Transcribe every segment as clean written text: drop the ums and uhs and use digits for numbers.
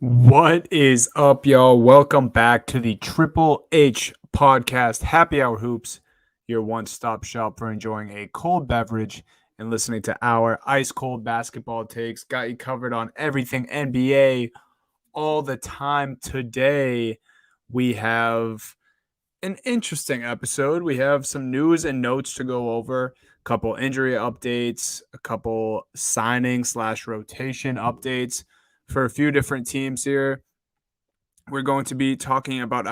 What is up, y'all? Welcome back to the Triple H podcast, Happy Hour Hoops, your one-stop shop for enjoying a cold beverage and listening to our ice-cold basketball takes. Got you covered on everything NBA all the time. Today, we have an interesting episode. We have some news and notes to go over, a couple injury updates, a couple signing / rotation updates for a few different teams here. We're going to be talking about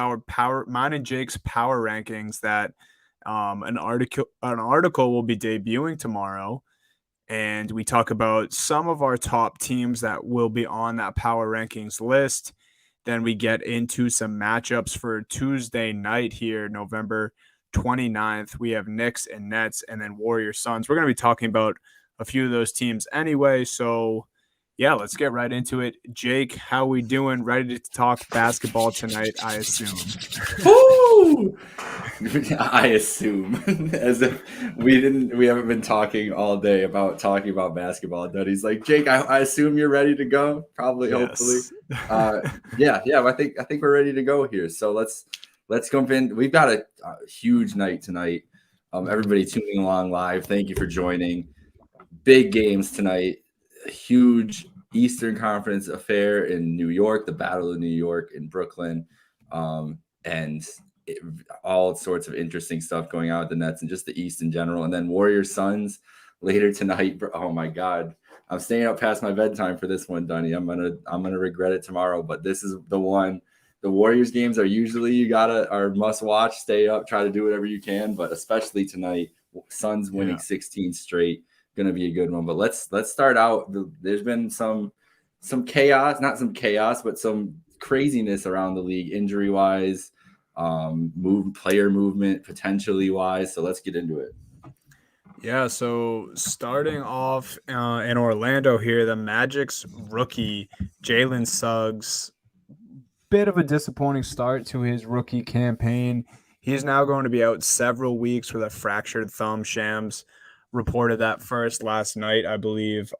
mine and Jake's power rankings that an article will be debuting tomorrow, and we talk about some of our top teams that will be on that power rankings list. Then we get into some matchups for Tuesday night here, November 29th. We have Knicks and Nets, and then Warriors Suns. We're going to be talking about a few of those teams anyway, so yeah, let's get right into it. Jake, how we doing? Ready to talk basketball tonight, I assume. Woo! I assume, as if we haven't been talking all day about talking about basketball. And then he's like, Jake, I assume you're ready to go. Probably, Yes. hopefully. Yeah. I think we're ready to go here. So let's jump in. We've got a huge night tonight. Everybody tuning along live, thank you for joining. Big games tonight. A huge Eastern Conference affair in New York, the Battle of New York in Brooklyn. And all sorts of interesting stuff going on with the Nets and just the East in general. And then Warriors Suns later tonight. Oh my God. I'm staying up past my bedtime for this one, Dunny. I'm gonna regret it tomorrow, but this is the one. The Warriors games are usually are must watch, stay up, try to do whatever you can, but especially tonight, Suns winning 16 straight, gonna be a good one. But let's start out. There's been some chaos, not some chaos, but some craziness around the league injury wise, player movement potentially wise. So let's get into it. Yeah, so starting off in Orlando here, the Magic's rookie, Jalen Suggs, bit of a disappointing start to his rookie campaign. He's now going to be out several weeks with a fractured thumb. Shams reported that first last night, I believe.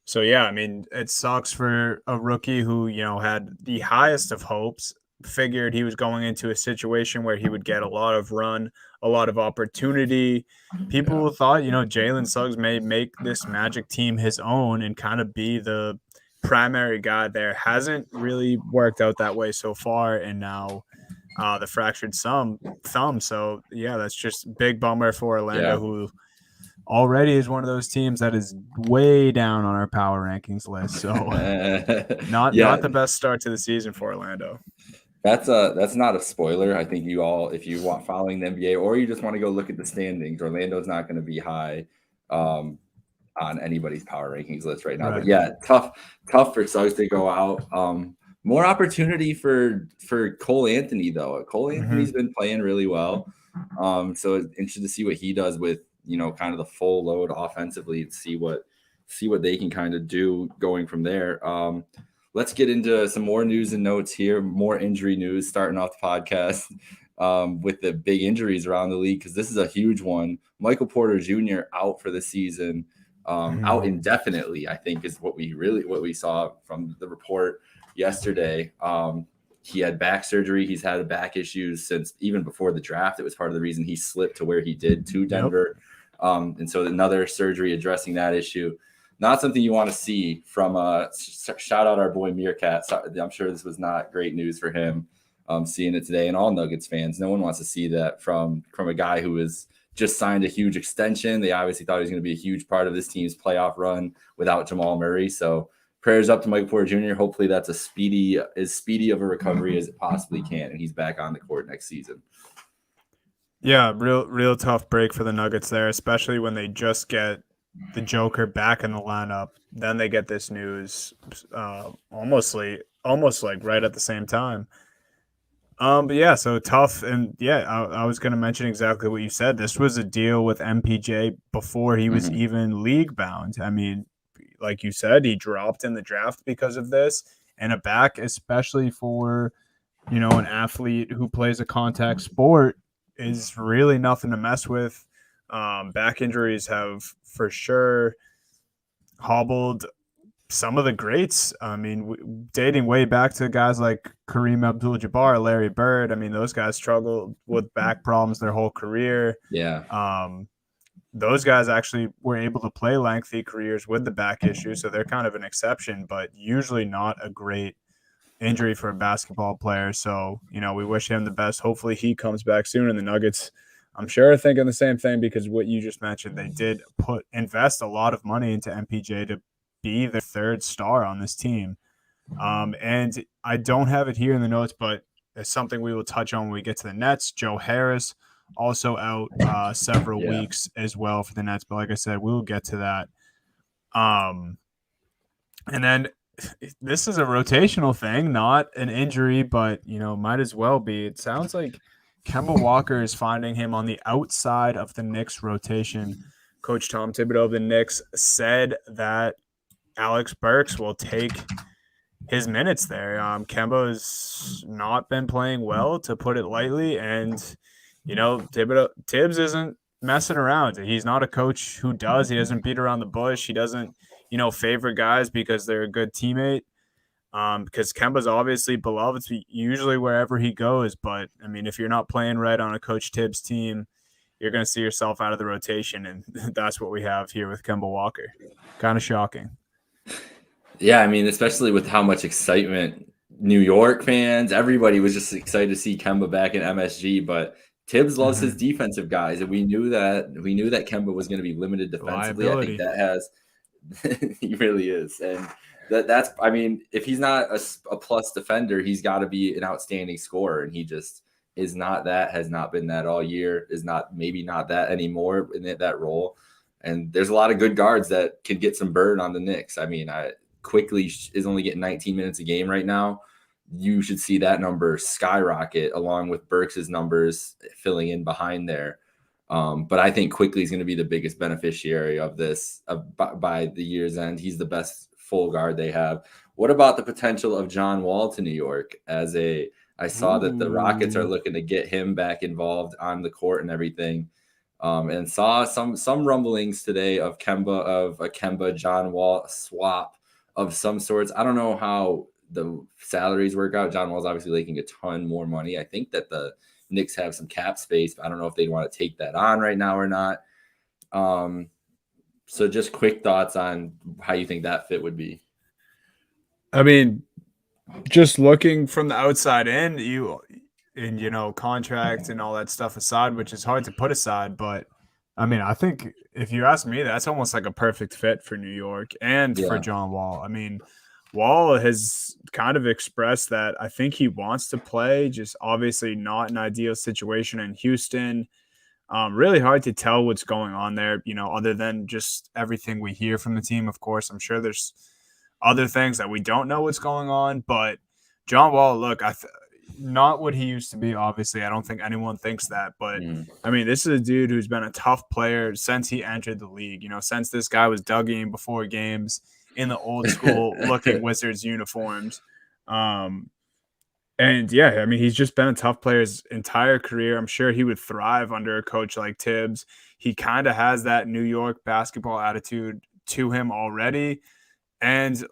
So yeah, I mean, it sucks for a rookie who, had the highest of hopes, figured he was going into a situation where he would get a lot of run, a lot of opportunity. People thought, Jalen Suggs may make this Magic team his own and kind of be the primary guy there. Hasn't really worked out that way so far, and now the fractured thumb. So yeah, that's just a big bummer for Orlando, who already is one of those teams that is way down on our power rankings list. So not the best start to the season for Orlando. That's not a spoiler. I think you all, if you want following the NBA or you just want to go look at the standings, Orlando's not going to be high on anybody's power rankings list right now. Right. But yeah, tough for Suggs to go out. More opportunity for Cole Anthony though. Cole Anthony's been playing really well. So it's interesting to see what he does with, kind of the full load offensively and see what they can kind of do going from there. Let's get into some more news and notes here, more injury news, starting off the podcast with the big injuries around the league, because this is a huge one. Michael Porter Jr. out for the season, out indefinitely, I think is what we saw from the report yesterday. He had back surgery. He's had back issues since even before the draft. It was part of the reason he slipped to where he did to Denver. And so another surgery addressing that issue. Not something you want to see from shout out our boy Meerkat. I'm sure this was not great news for him seeing it today, and all Nuggets fans. No one wants to see that from a guy who has just signed a huge extension. They obviously thought he was going to be a huge part of this team's playoff run without Jamal Murray. So prayers up to Michael Porter Jr. Hopefully that's as speedy of a recovery as it possibly can, and he's back on the court next season. Yeah, real tough break for the Nuggets there, especially when they just get the Joker back in the lineup. Then they get this news almost like right at the same time. But yeah, so tough. And yeah, I was going to mention exactly what you said. This was a deal with MPJ before he was even league bound. I mean, like you said, he dropped in the draft because of this, and a back, especially for, an athlete who plays a contact sport, is really nothing to mess with. Back injuries have for sure hobbled some of the greats. I mean, dating way back to guys like Kareem Abdul-Jabbar, Larry Bird. I mean, those guys struggled with back problems their whole career. Yeah. Those guys actually were able to play lengthy careers with the back issue, so they're kind of an exception, but usually not a great injury for a basketball player. So, we wish him the best. Hopefully he comes back soon. And the Nuggets, I'm sure, are thinking the same thing, because what you just mentioned, they did invest a lot of money into MPJ to be the third star on this team. And I don't have it here in the notes, but it's something we will touch on when we get to the Nets. Joe Harris also out several weeks as well for the Nets. But like I said, we will get to that. And then this is a rotational thing, not an injury, but, might as well be. It sounds like Kemba Walker is finding him on the outside of the Knicks rotation. Coach Tom Thibodeau of the Knicks said that Alex Burks will take his minutes there. Kemba has not been playing well, to put it lightly, and Tibbs isn't messing around. He's not a coach who does. He doesn't beat around the bush. He doesn't favor guys because they're a good teammate. Because Kemba's obviously beloved usually wherever he goes, but I mean, if you're not playing right on a Coach Tibbs team, you're going to see yourself out of the rotation, and that's what we have here with Kemba Walker. Kind of shocking. Yeah, I mean, especially with how much excitement New York fans, everybody was just excited to see Kemba back in MSG, but Tibbs loves his defensive guys, and we knew that Kemba was going to be limited defensively. Liability. I think that has he really is. And that's I mean, if he's not a plus defender, he's got to be an outstanding scorer, and he just is not that, has not been that all year, is not that anymore in that role. And there's a lot of good guards that can get some burn on the Knicks. I mean, Quickly is only getting 19 minutes a game right now. You should see that number skyrocket along with Burks' numbers filling in behind there. But I think Quickly is going to be the biggest beneficiary of this by the year's end. He's the best full guard they have. What about the potential of John Wall to New York? I saw that the Rockets are looking to get him back involved on the court and everything. And saw some rumblings today of a Kemba John Wall swap of some sorts. I don't know how the salaries work out. John Wall's obviously making a ton more money. I think that the Knicks have some cap space, but I don't know if they'd want to take that on right now or not. So just quick thoughts on how you think that fit would be. I mean, just looking from the outside in, contract and all that stuff aside, which is hard to put aside, but I mean, I think if you ask me, that's almost like a perfect fit for New York and for John Wall. I mean, Wall has kind of expressed that I think he wants to play, just obviously not an ideal situation in Houston. Really hard to tell what's going on there, other than just everything we hear from the team. Of course, I'm sure there's other things that we don't know what's going on, but John Wall, look, not what he used to be, obviously. I don't think anyone thinks that. But, I mean, this is a dude who's been a tough player since he entered the league. Since this guy was dugging before games in the old school looking Wizards uniforms. And, yeah, I mean, he's just been a tough player his entire career. I'm sure he would thrive under a coach like Tibbs. He kind of has that New York basketball attitude to him already. And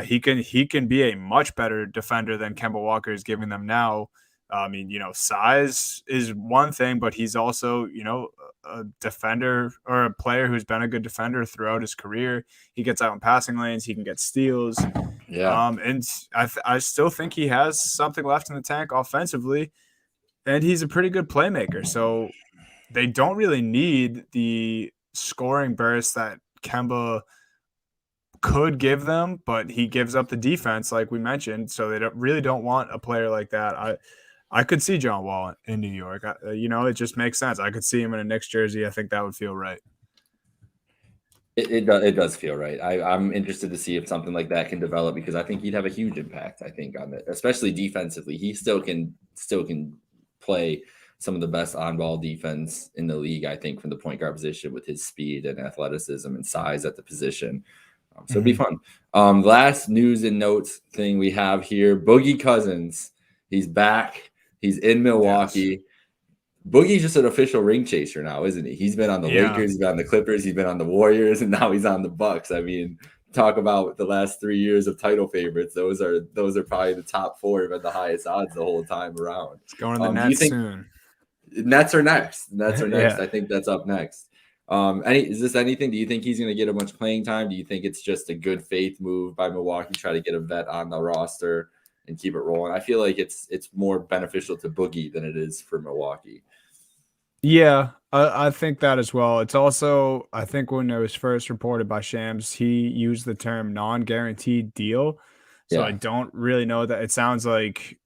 he can be a much better defender than Kemba Walker is giving them now. I mean, size is one thing, but he's also, a defender or a player who's been a good defender throughout his career. He gets out in passing lanes. He can get steals. Yeah. And I still think he has something left in the tank offensively, and he's a pretty good playmaker. So they don't really need the scoring burst that Kemba could give them, but he gives up the defense, like we mentioned. So they really don't want a player like that. I could see John Wall in New York. It just makes sense. I could see him in a Knicks jersey. I think that would feel right. It does feel right. I'm interested to see if something like that can develop, because I think he'd have a huge impact, I think, on it, especially defensively. He still can play some of the best on-ball defense in the league, I think, from the point guard position with his speed and athleticism and size at the position. So it'd be fun. Last news and notes thing we have here, Boogie Cousins. He's back. He's in Milwaukee. Yes. Boogie's just an official ring chaser now, isn't he? He's been on the Lakers, he's been on the Clippers, he's been on the Warriors, and now he's on the Bucks. I mean, talk about the last 3 years of title favorites, those are probably the top 4 but the highest odds the whole time around. It's going to the Do you Nets think soon. Nets are next? Nets are next. Yeah. I think that's up next. Is this anything? Do you think he's going to get a bunch of playing time? Do you think it's just a good faith move by Milwaukee, try to get a vet on the roster and keep it rolling? I feel like it's more beneficial to Boogie than it is for Milwaukee. Yeah, I think that as well. It's also, I think when it was first reported by Shams, he used the term non-guaranteed deal. So I Yeah, don't really know that. It sounds like,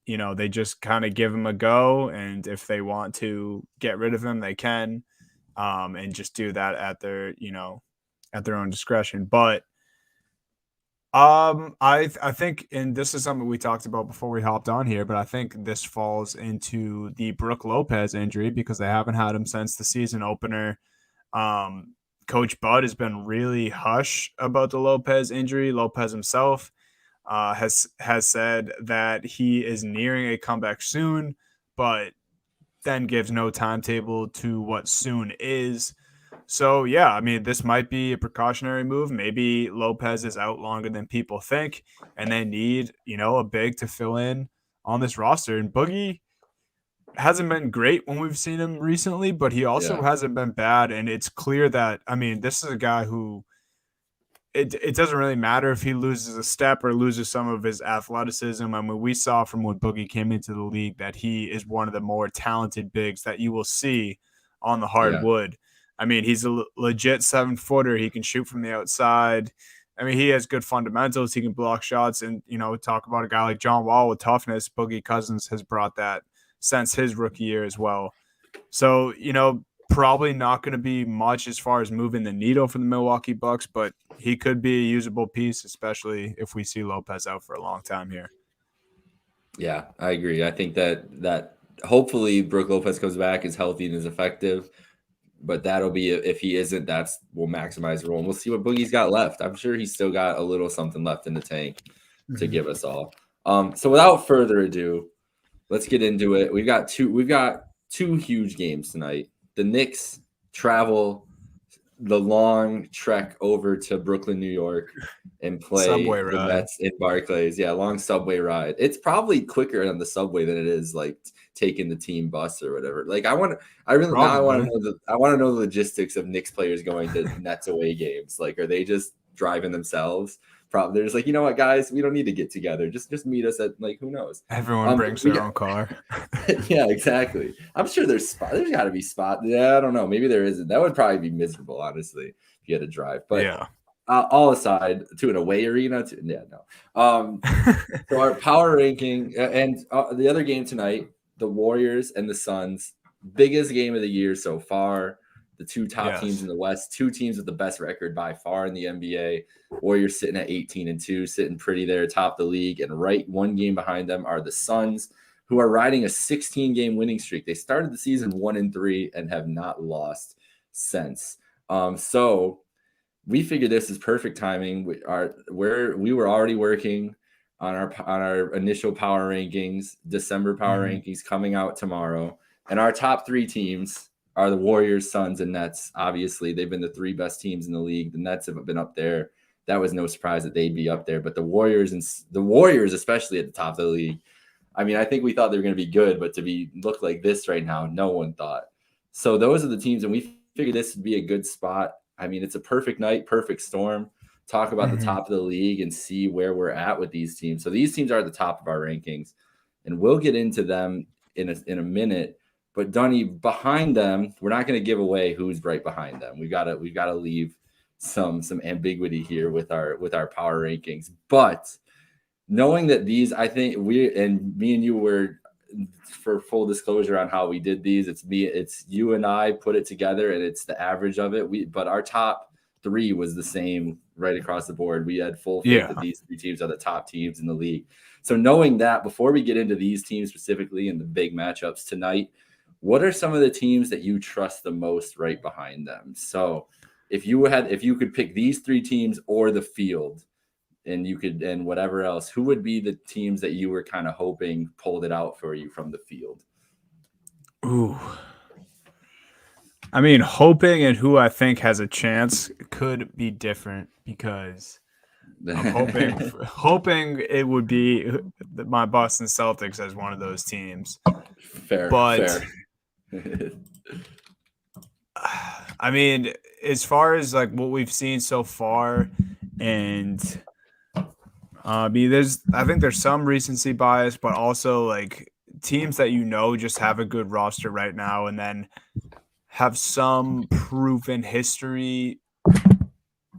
they just kind of give him a go. And if they want to get rid of him, they can, and just do that at their own discretion. But I think, and this is something we talked about before we hopped on here, but I think this falls into the Brook Lopez injury because they haven't had him since the season opener. Um, Coach Bud has been really hush about the Lopez injury. Lopez himself has said that he is nearing a comeback soon, but then gives no timetable to what soon is. So yeah, I mean, this might be a precautionary move. Maybe Lopez is out longer than people think, and they need, a big to fill in on this roster. And Boogie hasn't been great when we've seen him recently, but he also yeah, hasn't been bad. And it's clear that, I mean, this is a guy who it doesn't really matter if he loses a step or loses some of his athleticism. I mean, we saw from when Boogie came into the league that he is one of the more talented bigs that you will see on the yeah, hardwood. I mean, he's a legit 7-footer. He can shoot from the outside. I mean, he has good fundamentals. He can block shots. And, talk about a guy like John Wall with toughness. Boogie Cousins has brought that since his rookie year as well. So, probably not going to be much as far as moving the needle for the Milwaukee Bucks, but he could be a usable piece, especially if we see Lopez out for a long time here. yeah. I agree. I think that hopefully Brook Lopez comes back, is healthy and is effective. But that'll be, if he isn't, we'll maximize the role. And we'll see what Boogie's got left. I'm sure he's still got a little something left in the tank to give us all. So without further ado, let's get into it. We've got two huge games tonight. The Knicks travel the long trek over to Brooklyn, New York, and play Subway the ride. Mets in Barclays. Yeah, long subway ride. It's probably quicker on the subway than it is like taking the team bus or whatever. Like I want to Probably. know the logistics of Knicks players going to Nets away games. Like, are they just driving themselves? Probably they're just like, you know what, guys, we don't need to get together. Just meet us at, like, who knows. Everyone brings their own car. Yeah, exactly. I'm sure there's got to be spot. Yeah, I don't know. Maybe there isn't. That would probably be miserable, honestly, if you had to drive. But Yeah. all aside, to an away arena. Yeah, no. So our power ranking and the other game tonight, the Warriors and the Suns, biggest game of the year so far. The two top teams in the West, two teams with the best record by far in the NBA. Warriors sitting at 18-2, sitting pretty there atop the league, and right one game behind them are the Suns, who are riding a 16-game winning streak. They started the season 1-3 and have not lost since. So we figured this is perfect timing. We were already working on our initial power rankings, December power rankings coming out tomorrow, and our top 3 teams are the Warriors, Suns, and Nets. Obviously, they've been the 3 best teams in the league. The Nets have been up there. That was no surprise that they'd be up there, but the Warriors, especially at the top of the league. I mean, I think we thought they were going to be good, but to look like this right now, no one thought. So those are the teams, and we figured this would be a good spot. I mean, it's a perfect night, perfect storm. Talk about the top of the league and see where we're at with these teams. So these teams are at the top of our rankings, and we'll get into them in a minute. But Dunny, behind them, we're not going to give away who's right behind them. We've got to leave some ambiguity here with our power rankings. But knowing that these, I think me and you were, for full disclosure on how we did these, it's you and I put it together, and it's the average of it. But our top 3 was the same right across the board. We had full faith that these 3 teams are the top teams in the league. So knowing that, before we get into these teams specifically and the big matchups tonight, what are some of the teams that you trust the most right behind them? So if you could pick these 3 teams or the field, and whatever else, who would be the teams that you were kind of hoping pulled it out for you from the field? Ooh. I mean, hoping and who I think has a chance could be different because I'm hoping it would be my Boston Celtics as one of those teams. Fair, But fair. I mean, as far as like what we've seen so far, and I think there's some recency bias, but also like teams that just have a good roster right now, and then have some proven history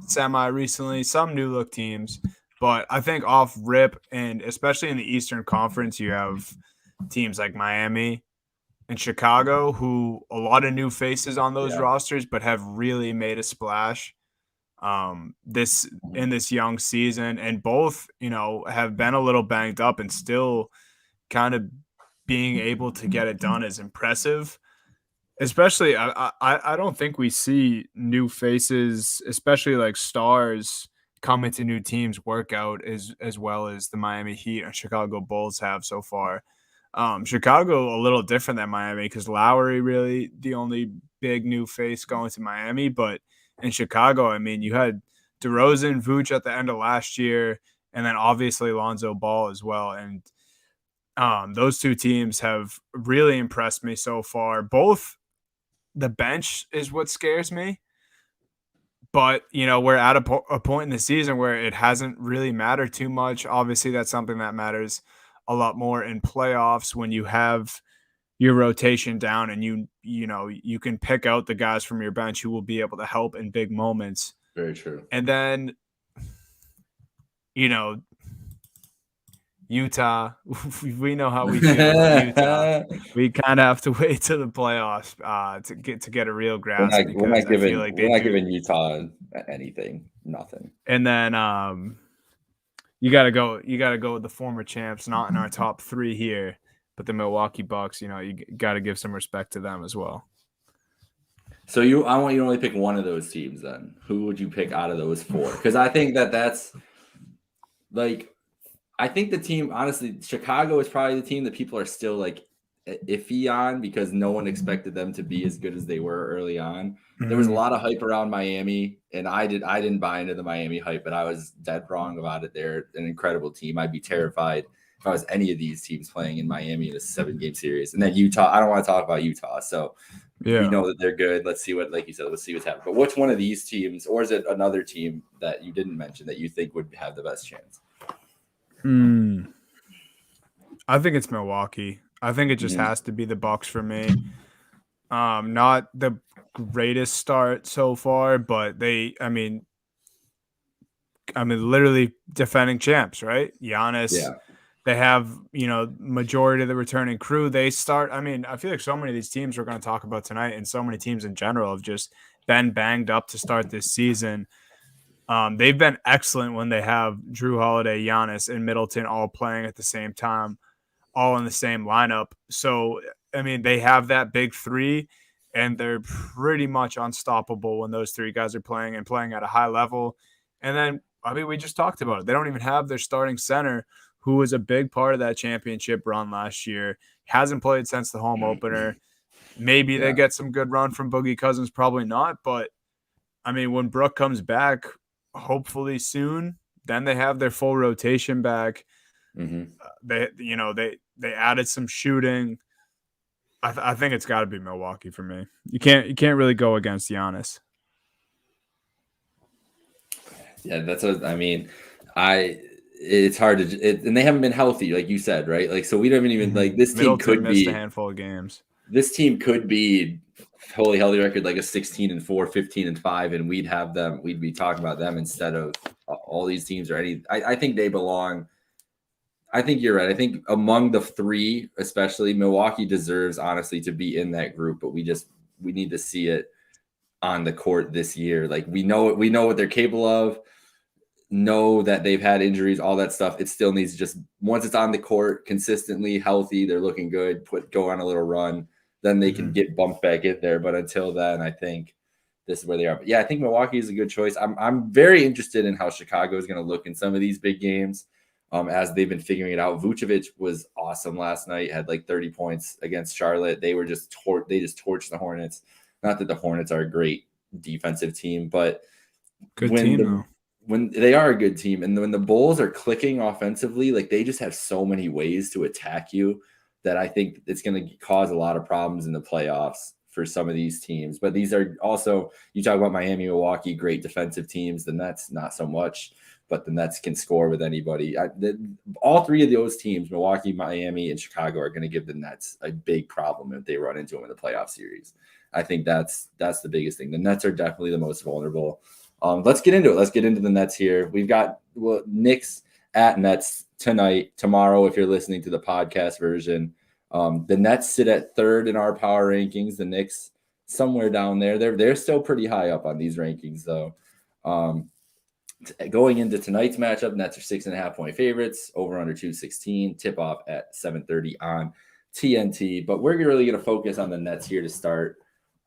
semi recently, some new look teams. But I think off rip, and especially in the Eastern Conference, you have teams like Miami and Chicago, who a lot of new faces on those Yeah. rosters, but have really made a splash this in this young season, and both have been a little banged up and still kind of being able to get it done is impressive. Especially, I don't think we see new faces, especially like stars, come into new teams work out as well as the Miami Heat and Chicago Bulls have so far. Chicago a little different than Miami because Lowry really the only big new face going to Miami, but in Chicago, I mean, you had DeRozan, Vooch at the end of last year, and then obviously Lonzo Ball as well, and those two teams have really impressed me so far. Both the bench is what scares me. But, we're at a point in the season where it hasn't really mattered too much. Obviously, that's something that matters a lot more in playoffs when you have your rotation down and you can pick out the guys from your bench who will be able to help in big moments. Very true. And then, you know, Utah, we know how we feel about Utah. We kind of have to wait to the playoffs to get a real grasp We're because not I feel giving like they we're not do. giving Utah anything. Nothing. And then you gotta go with the former champs, not in our top three here, but the Milwaukee Bucks. You gotta give some respect to them as well. So I want you to only pick one of those teams. Then who would you pick out of those four? Because I think that's like I think the team, honestly, Chicago is probably the team that people are still like iffy on because no one expected them to be as good as they were early on. There was a lot of hype around Miami, and I didn't buy into the Miami hype, but I was dead wrong about it. They're an incredible team. I'd be terrified if I was any of these teams playing in Miami in a 7-game series. And then Utah, I don't want to talk about Utah. So we know that they're good. Let's see like you said, let's see what's happening. But which one of these teams, or is it another team that you didn't mention that you think would have the best chance? I think it's Milwaukee. I think it just has to be the Bucks for me. Not the greatest start so far, but I mean, literally defending champs, right? Giannis. Yeah. They have, majority of the returning crew. They start. I mean, I feel like so many of these teams we're going to talk about tonight, and so many teams in general have just been banged up to start this season. They've been excellent when they have Drew Holiday, Giannis, and Middleton all playing at the same time, all in the same lineup. So, I mean, they have that big three, and they're pretty much unstoppable when those three guys are playing and playing at a high level. And then, I mean, we just talked about it. They don't even have their starting center, who was a big part of that championship run last year. Hasn't played since the home opener. Maybe they get some good run from Boogie Cousins, probably not. But, I mean, when Brook comes back, hopefully soon, then they have their full rotation back. They added some shooting. I think it's got to be Milwaukee for me. You can't really go against Giannis. Yeah, it's hard to, and they haven't been healthy, like you said, right? Like, so we don't even like this team could missed be a handful of games. This team could be totally healthy record, like a 16-4, 15-5, and we'd be talking about them instead of all these teams or any. I think they belong. I think you're right. I think among the three, especially Milwaukee deserves honestly to be in that group, but we need to see it on the court this year. Like we know what they're capable of, know that they've had injuries, all that stuff. It still needs just once it's on the court consistently healthy, they're looking good, go on a little run, then they can get bumped back in there. But until then, I think this is where they are. But yeah, I think Milwaukee is a good choice. I'm very interested in how Chicago is going to look in some of these big games. As they've been figuring it out. Vucevic was awesome last night, had like 30 points against Charlotte. They were just they just torched the Hornets. Not that the Hornets are a great defensive team, but Good team though. when they are a good team and when the Bulls are clicking offensively, like they just have so many ways to attack you that I think it's going to cause a lot of problems in the playoffs for some of these teams. But these are also, you talk about Miami, Milwaukee, great defensive teams. The Nets, not so much, but the Nets can score with anybody. All three of those teams, Milwaukee, Miami, and Chicago, are going to give the Nets a big problem if they run into them in the playoff series. I think that's the biggest thing. The Nets are definitely the most vulnerable. Let's get into it. Let's get into the Nets here. We've got Knicks at Nets tonight, tomorrow, if you're listening to the podcast version. The Nets sit at third in our power rankings. The Knicks somewhere down there. They're still pretty high up on these rankings, though. Going into tonight's matchup, Nets are 6.5-point favorites, over under 216, tip off at 7:30 on TNT. But we're really going to focus on the Nets here to start.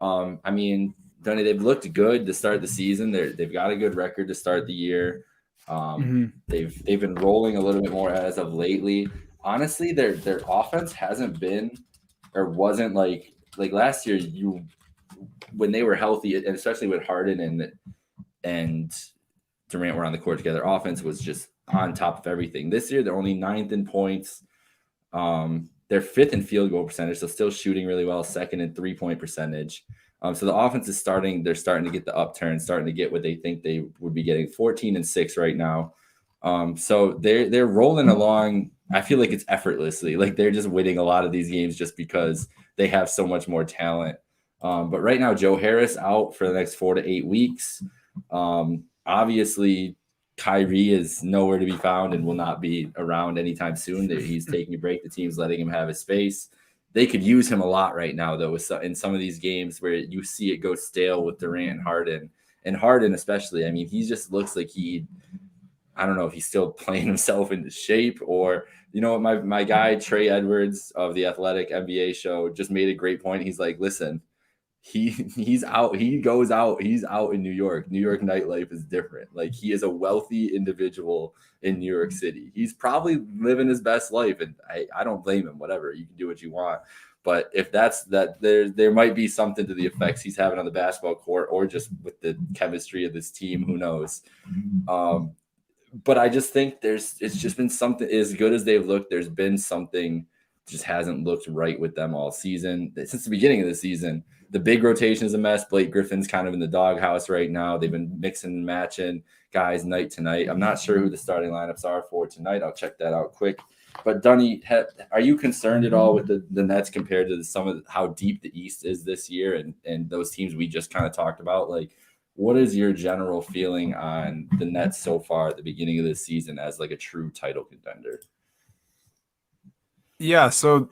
I mean, Donnie, they've looked good to start the season. They've got a good record to start the year. They've been rolling a little bit more as of lately. Honestly, their offense hasn't been or wasn't like last year. When they were healthy, and especially with Harden and Durant were on the court together, offense was just on top of everything. This year, they're only 9th in points. They're 5th in field goal percentage, so still shooting really well. 2nd in 3-point percentage. So the offense is starting to get the upturn, starting to get what they think they would be getting. 14-6 right now. So they're rolling along. I feel like it's effortlessly. Like they're just winning a lot of these games just because they have so much more talent. But right now, Joe Harris out for the next 4 to 8 weeks. Obviously, Kyrie is nowhere to be found and will not be around anytime soon. He's taking a break. The team's letting him have his space. They could use him a lot right now, though, in some of these games where you see it go stale with Durant and Harden. And Harden especially, I mean, he just looks like I don't know if he's still playing himself into shape or, my guy, Trey Edwards of the Athletic NBA show just made a great point. He's like, listen, he's out. He goes out. He's out in New York. New York nightlife is different. Like he is a wealthy individual in New York City. He's probably living his best life, and I don't blame him. Whatever, you can do what you want. But if that's that, there might be something to the effects he's having on the basketball court, or just with the chemistry of this team. Who knows? But I just think it's just been something. As good as they've looked, there's been something just hasn't looked right with them all season. Since the beginning of the season, the big rotation is a mess. Blake Griffin's kind of in the doghouse right now. They've been mixing and matching guys night to night. I'm not sure who the starting lineups are for tonight. I'll check that out quick. But Dunny, are you concerned at all with the Nets compared to some of how deep the East is this year and those teams we just kind of talked about? Like, what is your general feeling on the Nets so far at the beginning of the season as like a true title contender? Yeah, so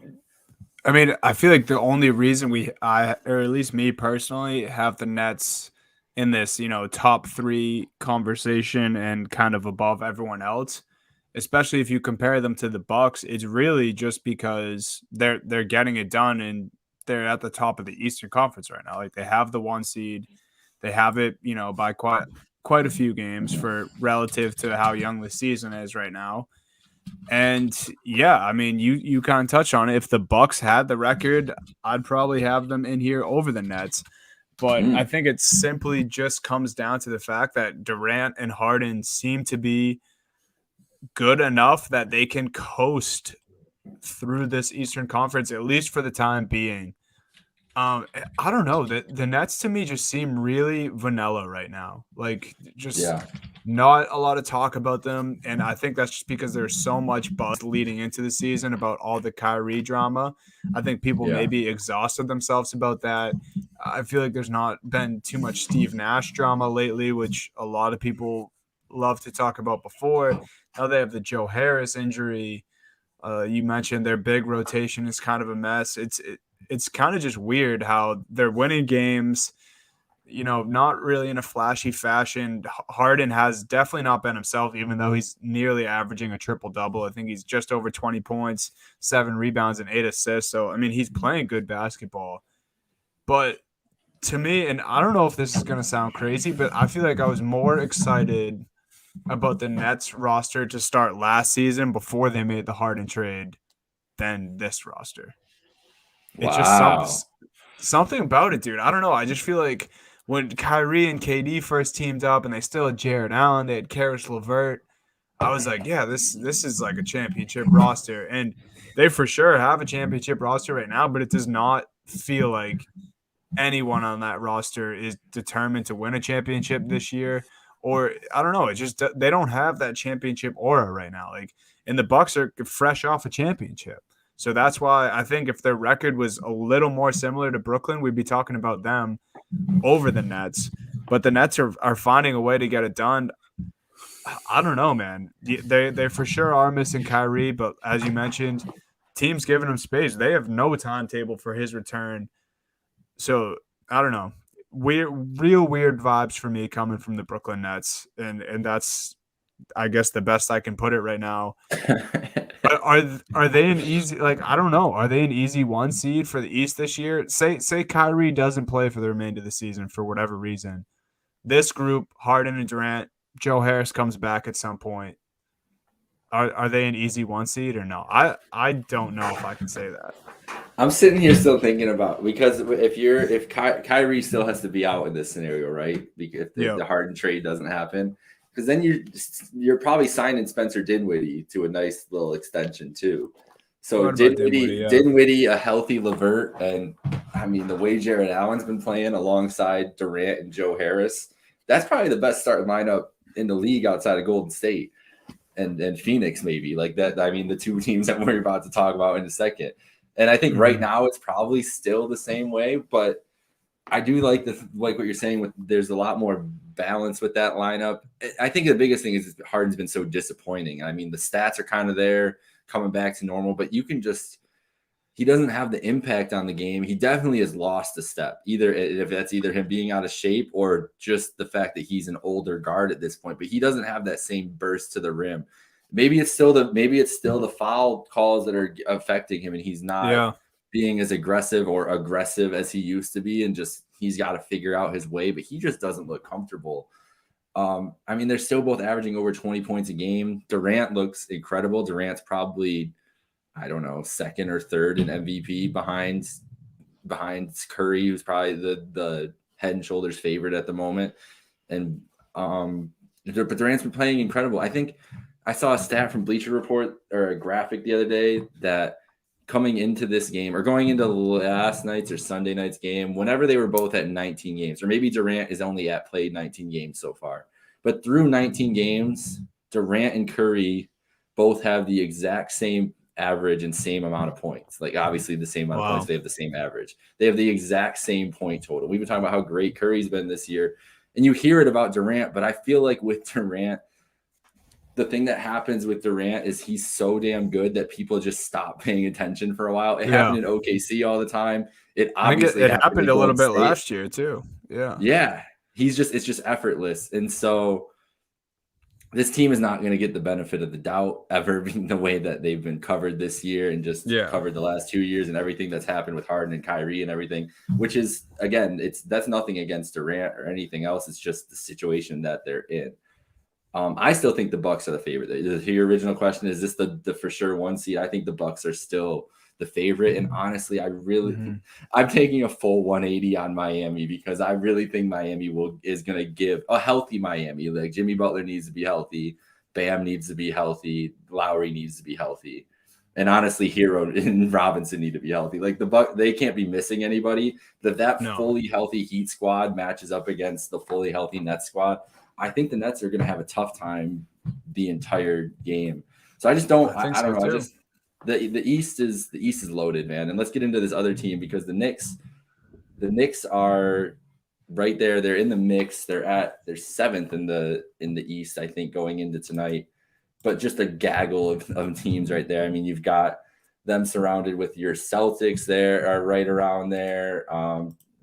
I mean, I feel like the only reason or at least me personally, have the Nets in this, top 3 conversation and kind of above everyone else, especially if you compare them to the Bucks, it's really just because they're getting it done and they're at the top of the Eastern Conference right now. Like they have the 1 seed, they have it, by quite a few games for relative to how young the season is right now. And yeah, I mean, you kind of touch on it. If the Bucks had the record, I'd probably have them in here over the Nets. But I think it simply just comes down to the fact that Durant and Harden seem to be good enough that they can coast through this Eastern Conference, at least for the time being. I don't know. The Nets to me just seem really vanilla right now. Like just not a lot of talk about them. And I think that's just because there's so much buzz leading into the season about all the Kyrie drama. I think people maybe exhausted themselves about that. I feel like there's not been too much Steve Nash drama lately, which a lot of people love to talk about before. Now they have the Joe Harris injury. You mentioned their big rotation is kind of a mess. It's kind of just weird how they're winning games, not really in a flashy fashion. Harden has definitely not been himself, even though he's nearly averaging a triple-double. I think he's just over 20 points, 7 rebounds, and 8 assists. So, I mean, he's playing good basketball. But to me, and I don't know if this is going to sound crazy, but I feel like I was more excited about the Nets roster to start last season before they made the Harden trade than this roster. It just Wow. something about it, dude. I don't know. I just feel like when Kyrie and KD first teamed up, and they still had Jared Allen, they had Karis LeVert. I was like, yeah, this is like a championship roster, and they for sure have a championship roster right now. But it does not feel like anyone on that roster is determined to win a championship this year. Or I don't know. It's just they don't have that championship aura right now. Like, and the Bucks are fresh off a championship. So that's why I think if their record was a little more similar to Brooklyn, we'd be talking about them over the Nets. But the Nets are finding a way to get it done. I don't know, man. They for sure are missing Kyrie, but as you mentioned, teams giving him space. They have no timetable for his return. So I don't know. Real weird vibes for me coming from the Brooklyn Nets, and that's I guess the best I can put it right now. Are they an easy, like, I don't know, are they an easy 1 seed for the East this year? Say Kyrie doesn't play for the remainder of the season for whatever reason. This group, Harden and Durant, Joe Harris comes back at some point. Are they an easy 1 seed or no? I don't know if I can say that. I'm sitting here still thinking about, because if Kyrie still has to be out in this scenario, right? Because if the Harden trade doesn't happen, because then you're probably signing Spencer Dinwiddie to a nice little extension too. So Dinwiddie, a healthy LeVert, and I mean the way Jared Allen's been playing alongside Durant and Joe Harris, that's probably the best starting lineup in the league outside of Golden State and Phoenix, maybe like that. I mean, the two teams that we're about to talk about in a second. And I think right now it's probably still the same way, but I do like what you're saying with there's a lot more balance with that lineup. I think the biggest thing is Harden's been so disappointing. I mean, the stats are kind of there coming back to normal, but he doesn't have the impact on the game. He definitely has lost a step, if that's either him being out of shape or just the fact that he's an older guard at this point, but he doesn't have that same burst to the rim. Maybe it's still the foul calls that are affecting him, and he's not being as aggressive as he used to be, and just he's got to figure out his way. But he just doesn't look comfortable. I mean, they're still both averaging over 20 points a game. Durant looks incredible. Durant's probably, I don't know, second or third in MVP behind Curry, who's probably the head and shoulders favorite at the moment. And but Durant's been playing incredible. I think I saw a stat from Bleacher Report or a graphic the other day that coming into this game or going into last night's or Sunday night's game, whenever they were both at 19 games, or maybe Durant is only played 19 games so far, but through 19 games, Durant and Curry both have the exact same average and same amount of points. Like obviously the same amount of points, they have the same average. They have the exact same point total. We've been talking about how great Curry's been this year, and you hear it about Durant, but I feel like with Durant, the thing that happens with Durant is he's so damn good that people just stop paying attention for a while. It happened in OKC all the time. It obviously happened a little bit last year too. Yeah. It's just effortless. And so this team is not going to get the benefit of the doubt ever, being the way that they've been covered this year and just covered the last 2 years and everything that's happened with Harden and Kyrie and everything, which is, again, that's nothing against Durant or anything else. It's just the situation that they're in. I still think the Bucks are the favorite. Your original question, is this the for sure 1 seed? I think the Bucks are still the favorite. And honestly, I'm taking a full 180 on Miami because I really think Miami is going to give a healthy Miami. Like Jimmy Butler needs to be healthy. Bam needs to be healthy. Lowry needs to be healthy. And honestly, Hero and Robinson need to be healthy. Like they can't be missing anybody. Fully healthy Heat squad matches up against the fully healthy Nets squad. I think the Nets are going to have a tough time the entire game. So I just don't. I don't know. The East is loaded, man. And let's get into this other team because the Knicks are right there. They're in the mix. They're seventh in the East, I think, going into tonight. But just a gaggle of teams right there. I mean, you've got them surrounded with your Celtics there are right around there.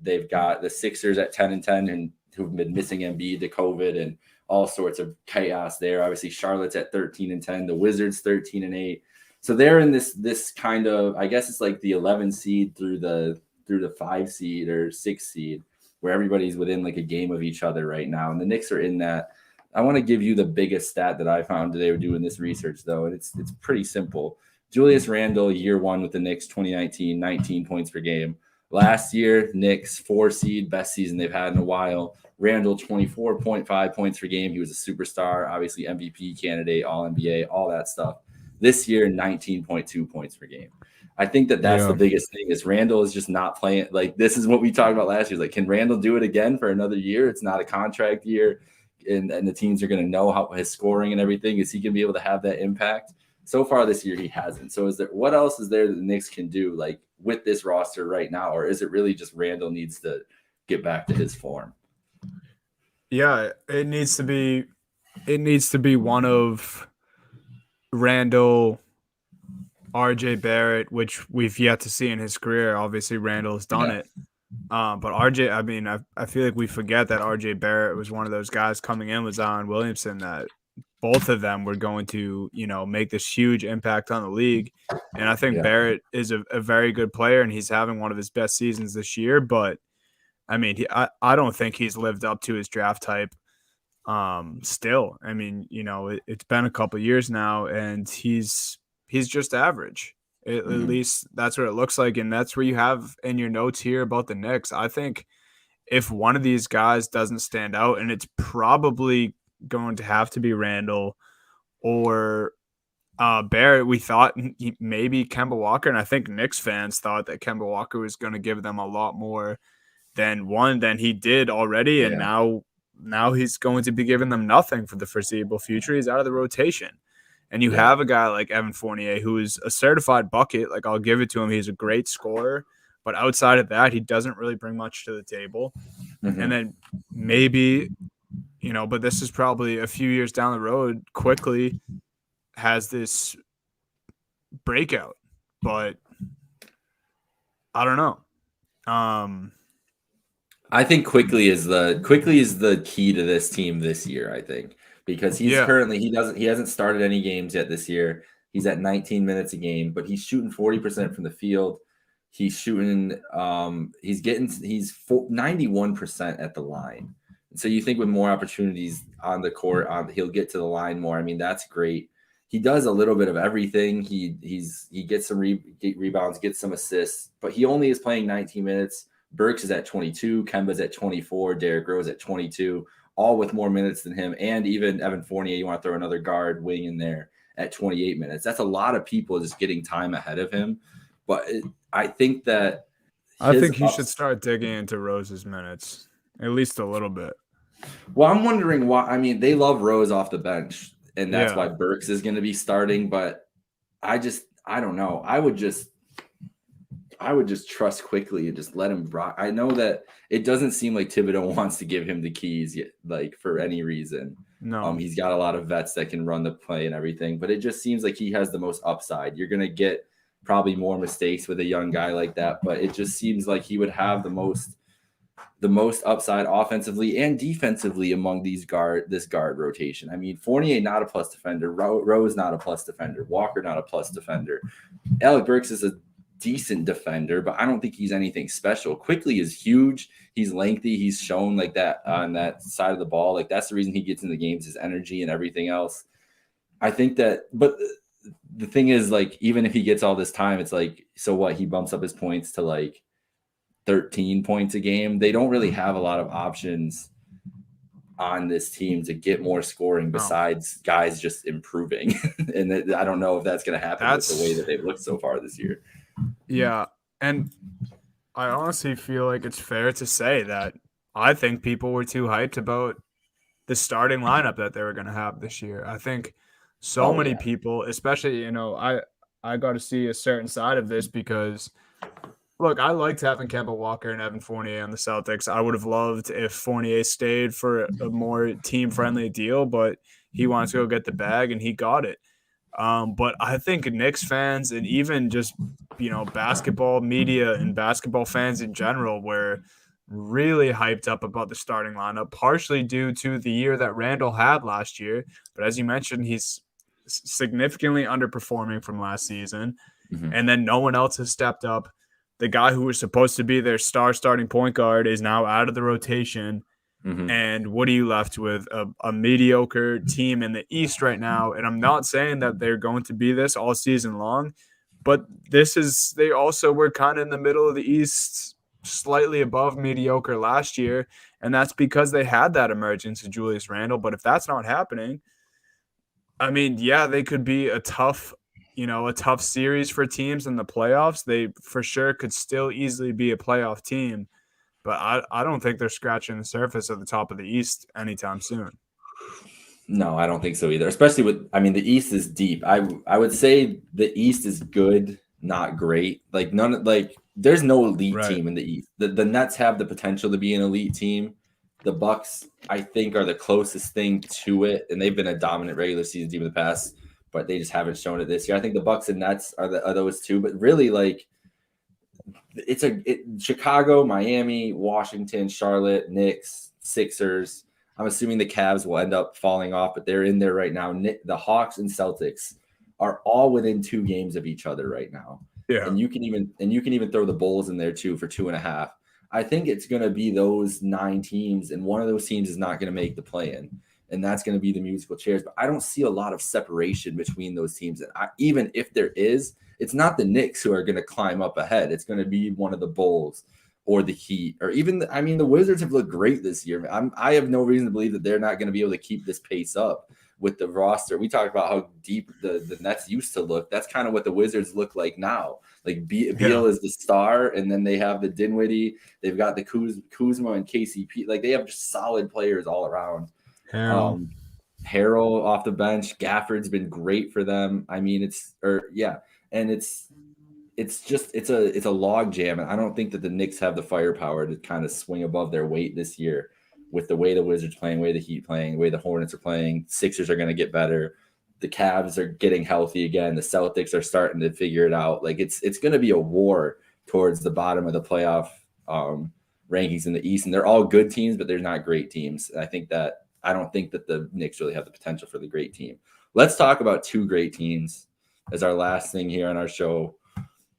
They've got the Sixers at 10-10 and who've been missing Embiid to COVID and all sorts of chaos there. Obviously, Charlotte's at 13-10, the Wizards 13-8. So they're in this kind of, I guess it's like the 11 seed through the 5 seed or 6 seed, where everybody's within like a game of each other right now. And the Knicks are in that. I want to give you the biggest stat that I found today doing this research, though, and it's pretty simple. Julius Randle, year one with the Knicks, 2019, 19 points per game. Last year, Knicks 4 seed, best season they've had in a while. Randall 24.5 points per game. He was a superstar, obviously MVP candidate, All NBA, all that stuff. This year, 19.2 points per game. I think that that's the biggest thing is Randall is just not playing. Like, this is what we talked about last year. Like, can Randall do it again for another year? It's not a contract year, and the teams are going to know how his scoring and everything. Is he going to be able to have that impact? So far this year, he hasn't. So what else is there that the Knicks can do, like, with this roster right now? Or is it really just Randall needs to get back to his form? Yeah, it needs to be one of Randall, RJ Barrett, which we've yet to see in his career. Obviously, Randall has done it. But RJ, I mean, I feel like we forget that RJ Barrett was one of those guys coming in with Zion Williamson that both of them were going to, make this huge impact on the league. And I think Barrett is a very good player, and he's having one of his best seasons this year. But, I mean, I don't think he's lived up to his draft type still. I mean, it's been a couple years now, and he's just average. At least that's what it looks like, and that's where you have in your notes here about the Knicks. I think if one of these guys doesn't stand out, and it's probably going to have to be Randall or Barrett, we thought maybe Kemba Walker, and I think Knicks fans thought that Kemba Walker was going to give them a lot more than he did already, and now he's going to be giving them nothing for the foreseeable future. He's out of the rotation. And you have a guy like Evan Fournier, who is a certified bucket. Like, I'll give it to him. He's a great scorer. But outside of that, he doesn't really bring much to the table. And then maybe, but this is probably a few years down the road, quickly has this breakout. But I don't know. I think quickly is the key to this team this year, I think. Because he's currently he hasn't started any games yet this year. He's at 19 minutes a game, but he's shooting 40% from the field. He's shooting he's 91% at the line. So you think with more opportunities on the court, he'll get to the line more. I mean, that's great. He does a little bit of everything. He gets some rebounds, gets some assists, but he only is playing 19 minutes. Burks is at 22, Kemba's at 24, Derrick Rose at 22. All with more minutes than him, and even Evan Fournier, you want to throw another guard wing in there at 28 minutes. That's a lot of people just getting time ahead of him. But I think that he should start digging into Rose's minutes, at least a little bit. Well, I'm wondering why. I mean, they love Rose off the bench, and that's why Burks is going to be starting. But I don't know. I would just trust quickly and just let him rock. I know that it doesn't seem like Thibodeau wants to give him the keys yet, like, for any reason. No, he's got a lot of vets that can run the play and everything, but it just seems like he has the most upside. You're going to get probably more mistakes with a young guy like that, but it just seems like he would have the most upside offensively and defensively among this guard rotation. I mean, Fournier, not a plus defender. Rose, not a plus defender. Walker, not a plus defender. Alec Burks is a decent defender, but I don't think he's anything special. Quickly is huge. He's lengthy. He's shown like that on that side of the ball. Like, that's the reason he gets in the games, his energy and everything else. I think that, but the thing is, like, even if he gets all this time, it's like, so what? He bumps up his points to like 13 points a game. They don't really have a lot of options on this team to get more scoring besides guys just improving. And I don't know if that's going to happen with the way that they've looked so far this year. Yeah, and I honestly feel like it's fair to say that I think people were too hyped about the starting lineup that they were going to have this year. I think many people, especially, I got to see a certain side of this because, look, I liked having Kemba Walker and Evan Fournier on the Celtics. I would have loved if Fournier stayed for a more team-friendly deal, but he wanted to go get the bag, and he got it. But I think Knicks fans and even just, basketball media and basketball fans in general were really hyped up about the starting lineup, partially due to the year that Randall had last year. But as you mentioned, he's significantly underperforming from last season. Mm-hmm. And then no one else has stepped up. The guy who was supposed to be their star starting point guard is now out of the rotation. Mm-hmm. And what are you left with? A mediocre team in the East right now. And I'm not saying that they're going to be this all season long, but they also were kind of in the middle of the East slightly above mediocre last year, and that's because they had that emergence of Julius Randle. But if that's not happening, I mean, yeah, they could be a tough series for teams in the playoffs. They for sure could still easily be a playoff team, but I don't think they're scratching the surface at the top of the East anytime soon. No, I don't think so either. Especially the East is deep. I would say the East is good, not great. There's no elite team in the East. The Nets have the potential to be an elite team. The Bucks, I think, are the closest thing to it, and they've been a dominant regular season team in the past, but they just haven't shown it this year. I think the Bucks and Nets are those two, but really, like, Chicago, Miami, Washington, Charlotte, Knicks, Sixers. I'm assuming the Cavs will end up falling off, but they're in there right now. The Hawks and Celtics are all within 2 games of each other right now. Yeah. And you can even throw the Bulls in there too for 2.5. I think it's going to be those 9 teams, and one of those teams is not going to make the play-in, and that's going to be the musical chairs. But I don't see a lot of separation between those teams. And even if there is, it's not the Knicks who are going to climb up ahead. It's going to be one of the Bulls or the Heat, or even the Wizards have looked great this year. I have no reason to believe that they're not going to be able to keep this pace up with the roster. We talked about how deep the Nets used to look. That's kind of what the Wizards look like now. Like Beal is the star, and then they have the Dinwiddie. They've got the Kuzma and KCP. Like, they have just solid players all around. Harrell off the bench. Gafford's been great for them. I mean, it's a log jam, and I don't think that the Knicks have the firepower to kind of swing above their weight this year with the way the Wizards playing, the way the Heat playing, the way the Hornets are playing. Sixers are going to get better. The Cavs are getting healthy again. The Celtics are starting to figure it out. Like, it's going to be a war towards the bottom of the playoff rankings in the East, and they're all good teams, but they're not great teams. And I don't think that the Knicks really have the potential for the great team. Let's talk about 2 great teams as our last thing here on our show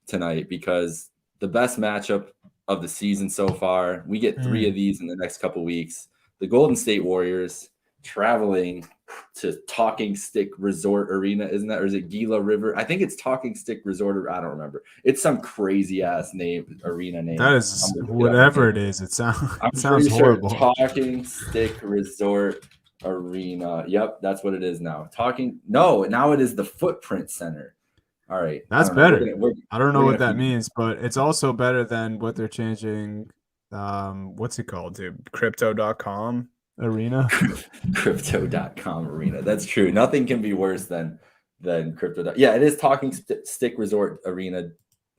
tonight, because the best matchup of the season so far, we get 3 of these in the next couple weeks. The Golden State Warriors traveling to Talking Stick Resort Arena, isn't that? Or is it Gila River? I think it's Talking Stick Resort. I don't remember. It's some crazy ass arena name. That is whatever it is. It sounds horrible. Sure Talking Stick Resort Arena. Yep, that's what it is now. Now it is the Footprint Center. All right. That's better. I don't know what that means, but it's also better than what they're changing. What's it called, dude? Crypto.com Arena? Crypto.com Arena. That's true. Nothing can be worse than crypto. Yeah, it is Talking Stick Resort Arena,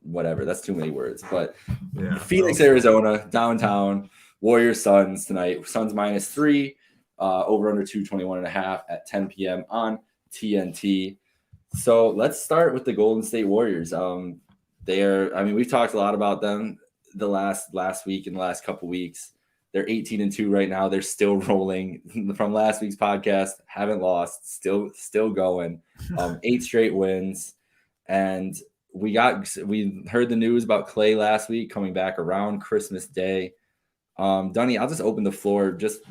whatever. That's too many words. But yeah, Phoenix, Arizona, downtown, Warriors Suns tonight. Suns -3, over under 221.5 at 10 p.m. on TNT. So let's start with the Golden State Warriors. We've talked a lot about them the last week and the last couple weeks. They're 18-2 right now. They're still rolling from last week's podcast. Haven't lost. Still going. 8 straight wins. And we heard the news about Clay last week coming back around Christmas Day. Dunny, I'll just open the floor. Just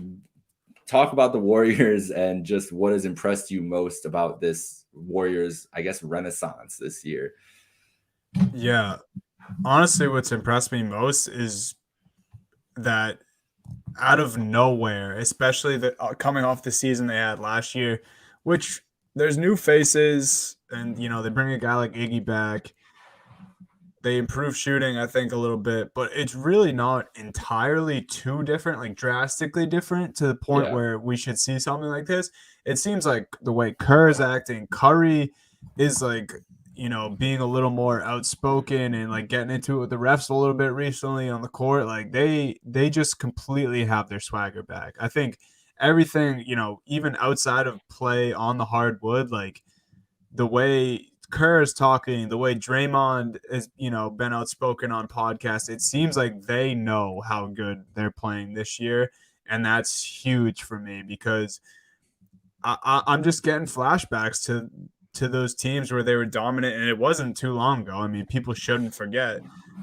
talk about the Warriors and just what has impressed you most about this Warriors, I guess, renaissance this year. Yeah. Honestly, what's impressed me most is that out of nowhere, especially coming off the season they had last year, which there's new faces, and they bring a guy like Iggy back. They improve shooting, I think, a little bit, but it's really not entirely too different, like drastically different to the point where we should see something like this. It seems like the way Kerr is acting, Curry is like, being a little more outspoken and like getting into it with the refs a little bit recently on the court. Like they just completely have their swagger back. I think everything, even outside of play on the hardwood, like the way Kerr is talking, the way Draymond has, been outspoken on podcasts, it seems like they know how good they're playing this year. And that's huge for me because I'm just getting flashbacks to those teams where they were dominant, and it wasn't too long ago. I mean, people shouldn't forget,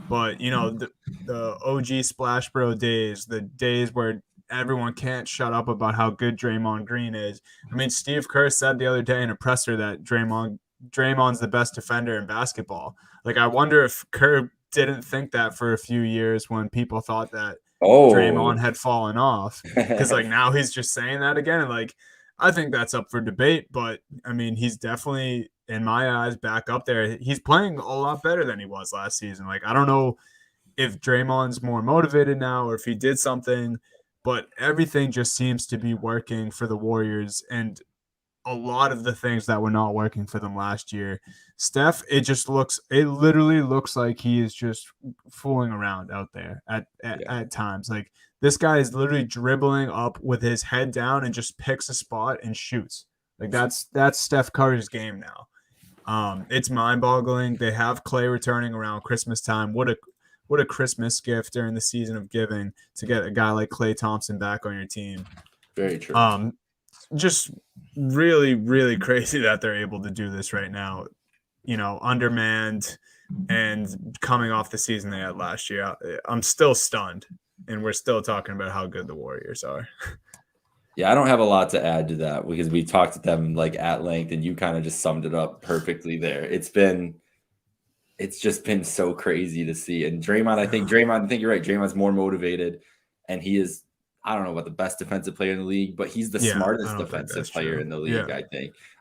but the OG Splash Bro days, the days where everyone can't shut up about how good Draymond Green is. I mean, Steve Kerr said the other day in a presser that Draymond's the best defender in basketball. Like, I wonder if Kerr didn't think that for a few years when people thought that Oh, Draymond had fallen off, because like now he's just saying that again, and like I think that's up for debate. But I mean, he's definitely in my eyes back up there. He's playing a lot better than he was last season. Like I don't know if Draymond's more motivated now or if he did something, but everything just seems to be working for the Warriors, and a lot of the things that were not working for them last year. Steph, it literally looks like he is just fooling around out there yeah. at times. Like this guy is literally dribbling up with his head down and just picks a spot and shoots. Like that's Steph Curry's game now. It's mind-boggling. They have Clay returning around Christmas time. What a Christmas gift during the season of giving to get a guy like Klay Thompson back on your team. Very true. Just really, really crazy that they're able to do this right now. Undermanned and coming off the season they had last year. I'm still stunned, and we're still talking about how good the Warriors are. Yeah, I don't have a lot to add to that because we talked to them like at length, and you kind of just summed it up perfectly there. It's just been so crazy to see. And Draymond, I think you're right. Draymond's more motivated, and he is, I don't know about the best defensive player in the league, but he's the smartest defensive player in the league, yeah.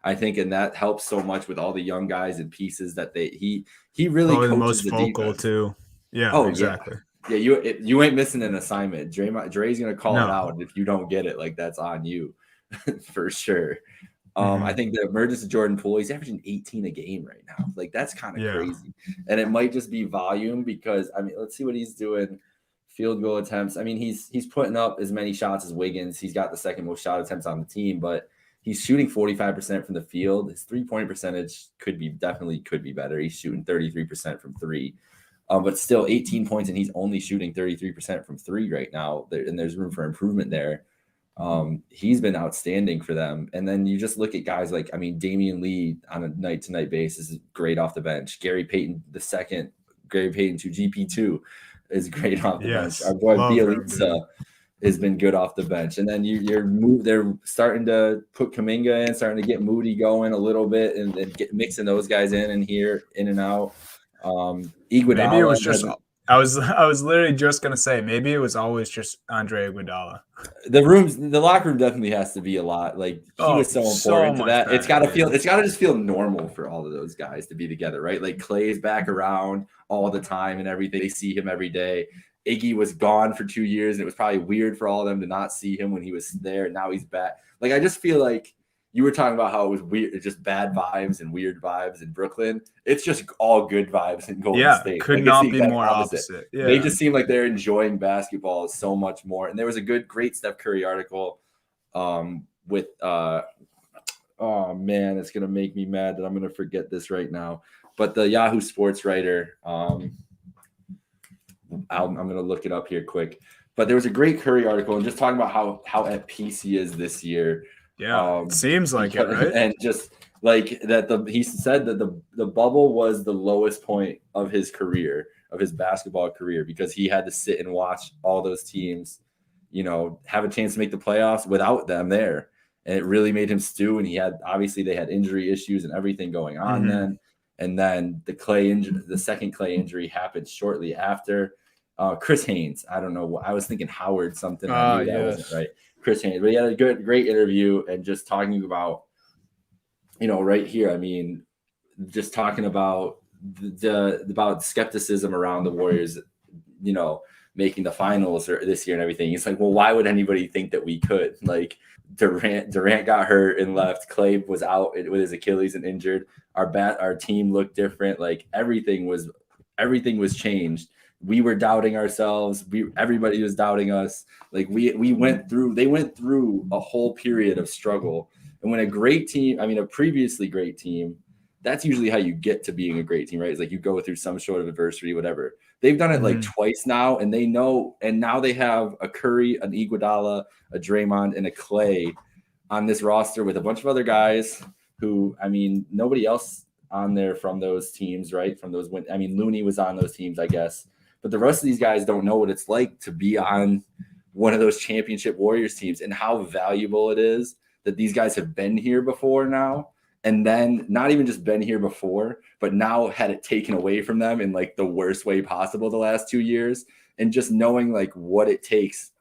I think, and that helps so much with all the young guys and pieces that he really probably coaches the most vocal defense. Too. Yeah. Oh, exactly. Yeah, you ain't missing an assignment. Dre's gonna call it out if you don't get it. Like that's on you, for sure. I think the emergence of Jordan Poole, he's averaging 18 a game right now. Like that's kind of crazy, and it might just be volume because I mean, let's see what he's doing. Field goal attempts. I mean, he's putting up as many shots as Wiggins. He's got the second most shot attempts on the team, but he's shooting 45% from the field. His 3-point percentage could be better. He's shooting 33% from three. But still 18 points, and he's only shooting 33% from three right now. And there's room for improvement there. He's been outstanding for them. And then you just look at guys like, I mean, Damian Lee on a night-to-night basis is great off the bench. Gary Payton II, GP2 is great off the bench. Our boy Bielitsa has been good off the bench. And then they're starting to put Kuminga in, starting to get Moody going a little bit and mixing those guys in and out. Iguodala. Maybe it was just I was literally just gonna say maybe it was always just Andre Iguodala. The locker room definitely has to be a lot. Like he was so important to that. It's gotta just feel normal for all of those guys to be together, right? Like Clay's back around all the time and everything. They see him every day. Iggy was gone for 2 years, and it was probably weird for all of them to not see him when he was there. And now he's back. Like I just feel like you were talking about how it was weird, just bad vibes and weird vibes in Brooklyn. It's just all good vibes in Golden State. Could not be more opposite. Yeah. They just seem like they're enjoying basketball so much more. And there was a great Steph Curry article with oh man, it's gonna make me mad that I'm gonna forget this right now. But the Yahoo Sports writer, I'm gonna look it up here quick. But there was a great Curry article and just talking about how at peace he is this year. Yeah, seems like it, right? And just like that, he said that the bubble was the lowest point of his career, of his basketball career, because he had to sit and watch all those teams, have a chance to make the playoffs without them there, and it really made him stew. And they had injury issues and everything going on then, and then the second Clay injury happened shortly after. Chris Haynes, I don't know, I was thinking Howard something. I knew that wasn't right. Chris Haynes, but he had a great interview and just talking about, right here. I mean, just talking about about skepticism around the Warriors, making the finals this year and everything. He's like, well, why would anybody think that we could? Like Durant got hurt and left. Clay was out with his Achilles and injured. Our team looked different. Like everything was changed. We were doubting ourselves. Everybody was doubting us. Like they went through a whole period of struggle. And when a previously great team, that's usually how you get to being a great team, right? It's like you go through some sort of adversity, whatever. They've done it like twice now, and they know. And now they have a Curry, an Iguodala, a Draymond, and a Clay on this roster with a bunch of other guys who, I mean, nobody else on there from those teams, right? Looney was on those teams, I guess. But the rest of these guys don't know what it's like to be on one of those championship Warriors teams and how valuable it is that these guys have been here before now and then not even just been here before, but now had it taken away from them in like the worst way possible the last 2 years, and just knowing like what it takes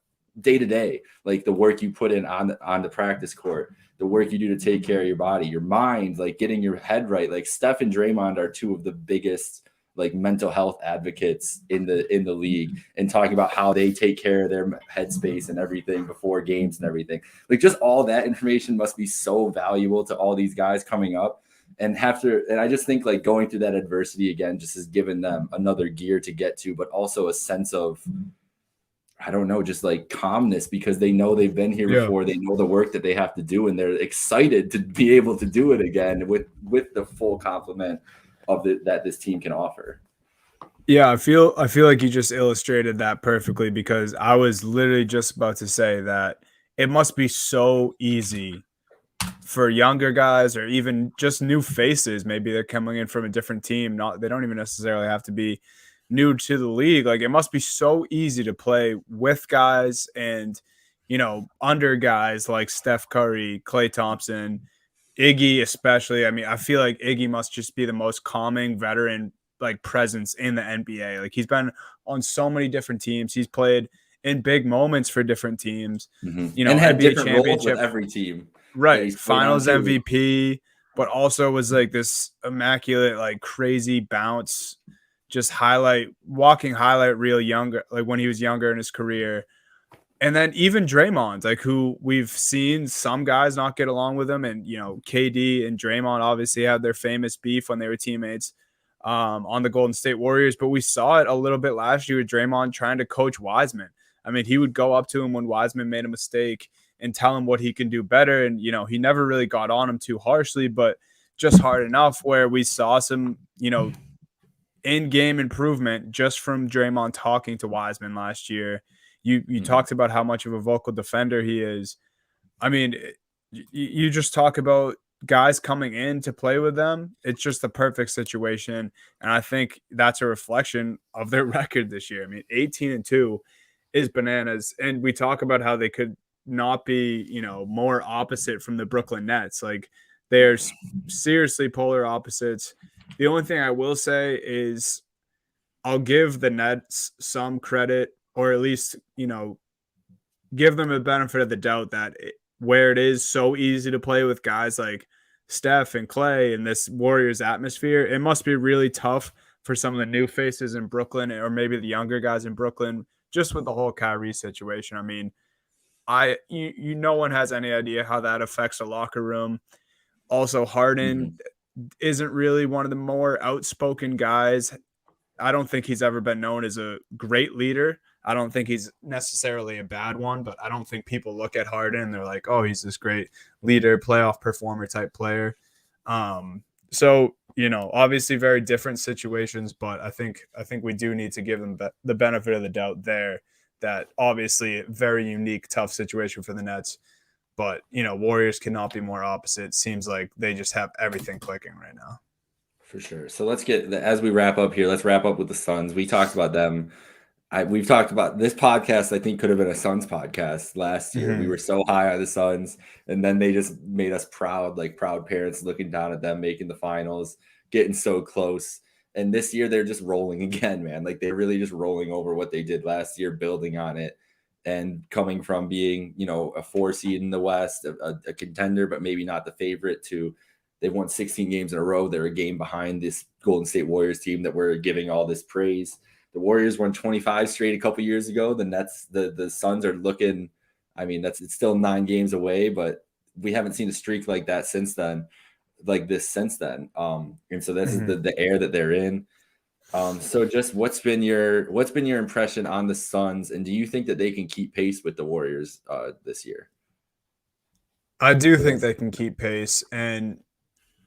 day to day, like the work you put in on the practice court, the work you do to take care of your body, your mind, like getting your head right. Like Steph and Draymond are two of the biggest like mental health advocates in the league, and talking about how they take care of their headspace and everything before games and everything. Like just all that information must be so valuable to all these guys coming up, and I just think like going through that adversity again just has given them another gear to get to, but also a sense of, I don't know, just like calmness, because they know they've been here before. They know the work that they have to do, and they're excited to be able to do it again with the full complement of that this team can offer. Yeah, I feel like you just illustrated that perfectly, because I was literally just about to say that it must be so easy for younger guys, or even just new faces. Maybe they're coming in from a different team. They don't even necessarily have to be new to the league. Like, it must be so easy to play with guys and, under guys like Steph Curry, Klay Thompson, Iggy especially. I mean, I feel like Iggy must just be the most calming veteran like presence in the NBA. Like, he's been on so many different teams. He's played in big moments for different teams. And had NBA different roles with every team. Right. Finals MVP, but also was like this immaculate, like crazy bounce, just walking highlight reel younger, like when he was younger in his career. And then even Draymond, like, who we've seen some guys not get along with him. And, KD and Draymond obviously had their famous beef when they were teammates on the Golden State Warriors. But we saw it a little bit last year with Draymond trying to coach Wiseman. I mean, he would go up to him when Wiseman made a mistake and tell him what he can do better. And, he never really got on him too harshly, but just hard enough where we saw some, in-game improvement just from Draymond talking to Wiseman last year. You talked about how much of a vocal defender he is. I mean, you just talk about guys coming in to play with them. It's just the perfect situation. And I think that's a reflection of their record this year. I mean, 18-2 is bananas. And we talk about how they could not be, more opposite from the Brooklyn Nets. Like, they're seriously polar opposites. The only thing I will say is I'll give the Nets some credit, or at least, give them a benefit of the doubt that where it is so easy to play with guys like Steph and Klay in this Warriors atmosphere, it must be really tough for some of the new faces in Brooklyn, or maybe the younger guys in Brooklyn, just with the whole Kyrie situation. I mean, no one has any idea how that affects a locker room. Also, Harden isn't really one of the more outspoken guys. I don't think he's ever been known as a great leader. I don't think he's necessarily a bad one, but I don't think people look at Harden and they're like, oh, he's this great leader, playoff performer type player. So, obviously very different situations, but I think we do need to give them the benefit of the doubt there, that obviously very unique, tough situation for the Nets. But, Warriors cannot be more opposite. Seems like they just have everything clicking right now. For sure. So as we wrap up here, let's wrap up with the Suns. We talked about them. We've talked about this podcast. I think could have been a Suns podcast last year. We were so high on the Suns, and then they just made us proud, like proud parents looking down at them, making the finals, getting so close. And this year they're just rolling again, man. Like, they're really just rolling over what they did last year, building on it, and coming from being, a 4 seed in the West, a contender, but maybe not the favorite, to they've won 16 games in a row. They're a game behind this Golden State Warriors team that we're giving all this praise. The Warriors won 25 straight a couple years ago. The Nets, the Suns are looking, I mean, it's still 9 games away, but we haven't seen a streak like that since then. And so this is the air that they're in. So just what's been your impression on the Suns, and do you think that they can keep pace with the Warriors this year? I do think they can keep pace, and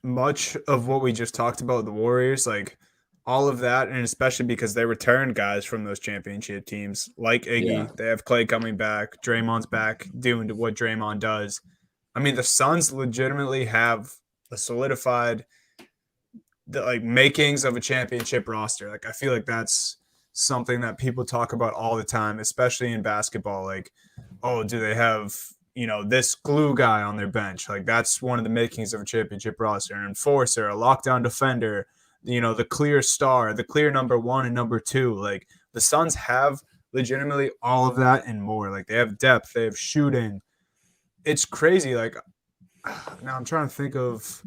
much of what we just talked about, the Warriors, like all of that, and especially because they returned guys from those championship teams like Iggy. They have Klay coming back. Draymond's back doing what Draymond does. I mean, the Suns legitimately have a solidified makings of a championship roster. Like, I feel like that's something that people talk about all the time, especially in basketball. Like, oh, do they have, this glue guy on their bench. Like that's one of the makings of a championship roster. An enforcer, a lockdown defender, the clear star, the clear number 1 and number 2. Like the Suns have legitimately all of that and more. Like they have depth, they have shooting. It's crazy. Like now I'm trying to think of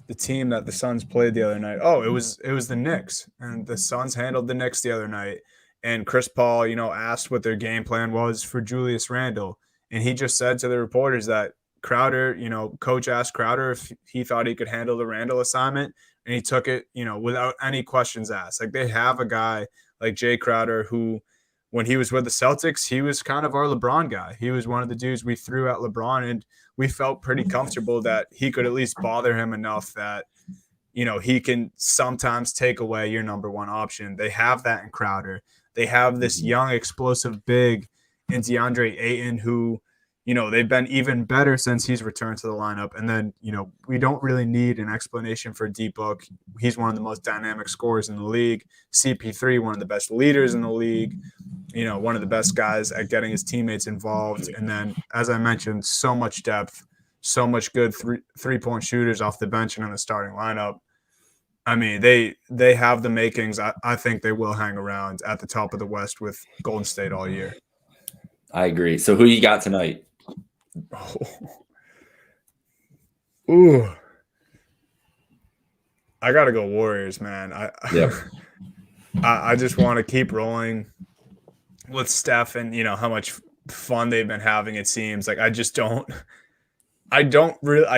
the team that the Suns played the other night. Oh, it was the Knicks, and the Suns handled the Knicks the other night. And Chris Paul, asked what their game plan was for Julius Randle, and he just said to the reporters that Crowder, coach asked Crowder if he thought he could handle the Randle assignment, and he took it, without any questions asked. Like they have a guy like Jay Crowder who, when he was with the Celtics, he was kind of our LeBron guy. He was one of the dudes we threw at LeBron, and we felt pretty comfortable that he could at least bother him enough that, he can sometimes take away your number 1 option. They have that in Crowder. They have this young, explosive big in DeAndre Ayton who, they've been even better since he's returned to the lineup. And then, we don't really need an explanation for D-Book. He's one of the most dynamic scorers in the league. CP3, one of the best leaders in the league. One of the best guys at getting his teammates involved. And then, as I mentioned, so much depth, so much good three-point shooters off the bench and in the starting lineup. I mean, they have the makings. I think they will hang around at the top of the West with Golden State all year. I agree. So who you got tonight? Oh. Ooh. I got to go Warriors, man. I just want to keep rolling with Steph and, how much fun they've been having, it seems. Like I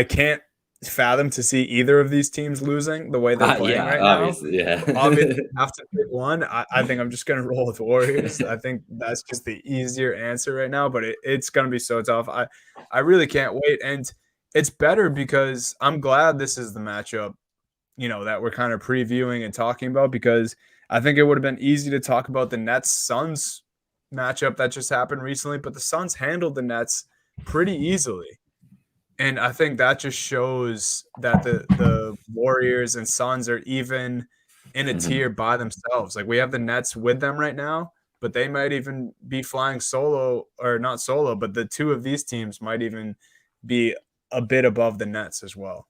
can't fathom to see either of these teams losing the way they're playing right obviously, now. Yeah, obviously, have to pick one. I think I'm just going to roll with Warriors. I think that's just the easier answer right now, but it's going to be so tough. I really can't wait. And it's better because I'm glad this is the matchup, that we're kind of previewing and talking about, because I think it would have been easy to talk about the Nets-Suns matchup that just happened recently, but the Suns handled the Nets pretty easily. And I think that just shows that the Warriors and Suns are even in a tier by themselves. Like we have the Nets with them right now, but they might even be flying solo, or not solo, but the two of these teams might even be a bit above the Nets as well.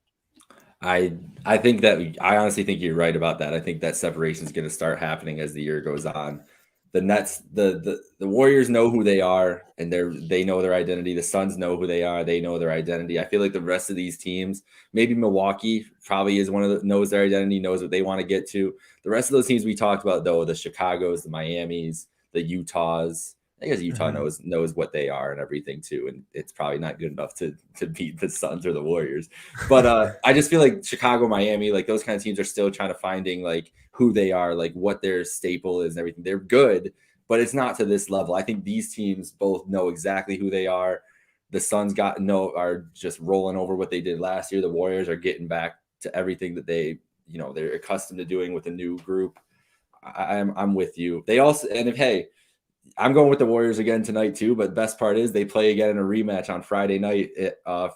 I honestly think you're right about that. I think that separation is going to start happening as the year goes on. The Nets, the Warriors know who they are, and they know their identity. The Suns know who they are; they know their identity. I feel like the rest of these teams, maybe Milwaukee, probably is knows their identity, knows what they want to get to. The rest of those teams we talked about, though, the Chicagos, the Miamis, the Utahs. I guess Utah knows what they are and everything too, and it's probably not good enough to beat the Suns or the Warriors. But I just feel like Chicago, Miami, like those kind of teams are still trying to finding like who they are, like what their staple is and everything. They're good, but it's not to this level. I think these teams both know exactly who they are. The Suns are just rolling over what they did last year. The Warriors are getting back to everything that they're accustomed to doing with a new group. I'm with you. They also, and I'm going with the Warriors again tonight too, but best part is they play again in a rematch on Friday night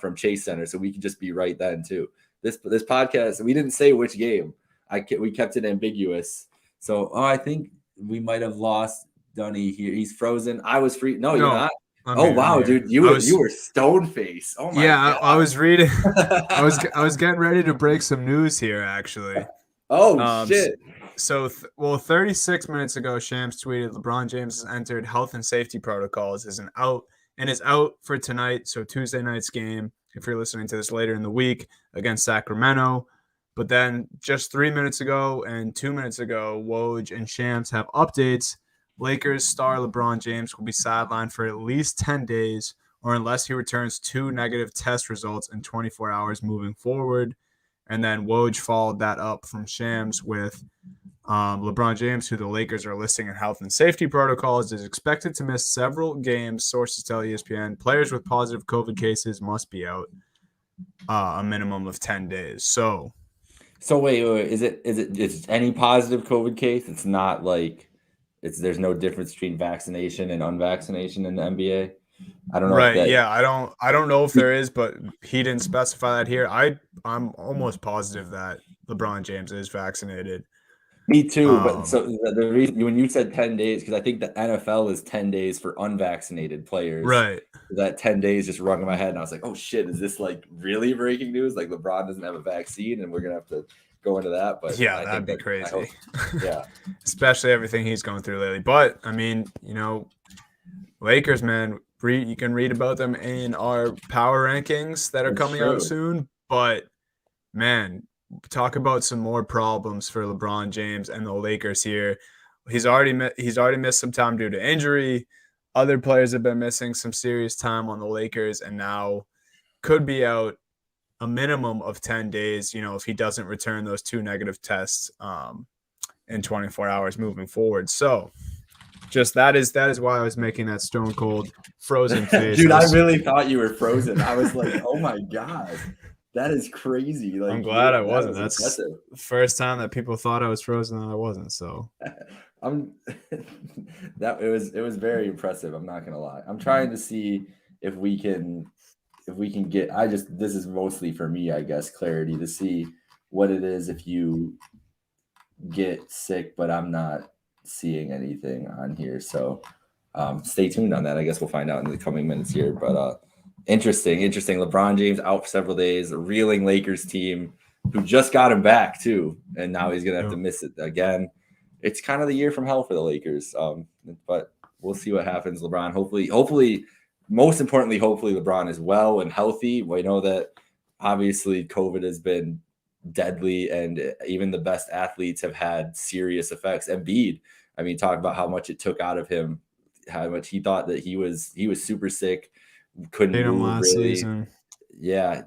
from Chase Center, so we can just be right then too. This podcast, we didn't say which game. We kept it ambiguous. So I think we might have lost Dunny here. He's frozen. I was free. No, you're not. Wow, dude, you were stone face. Oh my God. I was reading. I was getting ready to break some news here actually. Shit. So 36 minutes ago, Shams tweeted LeBron James has entered health and safety protocols, is out for tonight. So Tuesday night's game, if you're listening to this later in the week, against Sacramento. But then just 3 minutes ago and 2 minutes ago, Woj and Shams have updates. Lakers star LeBron James will be sidelined for at least 10 days, or unless he returns 2 negative test results in 24 hours moving forward. And then Woj followed that up from Shams with LeBron James, who the Lakers are listing in health and safety protocols, is expected to miss several games. Sources tell ESPN players with positive COVID cases must be out a minimum of 10 days. So wait, is it any positive COVID case? It's not like there's no difference between vaccination and unvaccination in the NBA. I don't know. Right. I don't know if there is, but he didn't specify that here. I'm almost positive that LeBron James is vaccinated. Me too. But so the reason when you said 10 days, because I think the NFL is 10 days for unvaccinated players. Right. That 10 days just rung in my head, and I was like, oh shit, is this like really breaking news? Like LeBron doesn't have a vaccine, and we're gonna have to go into that. But Yeah, I that'd think be that crazy. yeah, Especially everything he's going through lately. But I mean, Lakers, man, you can read about them in our power rankings that are it's coming out true. soon. But man, talk about some more problems for LeBron James and the Lakers here. He's already missed some time due to injury. Other players have been missing some serious time on the Lakers, and now could be out a minimum of 10 days. If he doesn't return those 2 negative tests in 24 hours moving forward. So just that is why I was making that stone cold frozen face. Dude, I really thought you were frozen. I was like, oh my god, that is crazy. Like, I'm glad I wasn't. was That's impressive. the first time that people thought I was frozen and I wasn't. So it was very impressive. I'm not gonna lie. I'm trying to see if we can get. This is mostly for me, I guess, clarity to see what it is if you get sick, but I'm not seeing anything on here. So stay tuned on that. I guess we'll find out in the coming minutes here. But interesting. LeBron James out for several days. A reeling Lakers team who just got him back too, and now he's gonna have to miss it again. It's kind of the year from hell for the Lakers. But we'll see what happens. LeBron, hopefully, most importantly, hopefully LeBron is well and healthy. We know that obviously COVID has been deadly, and even the best athletes have had serious effects. Embiid, I mean, talk about how much it took out of him, how much he thought that he was super sick, couldn't move really. season. Yeah.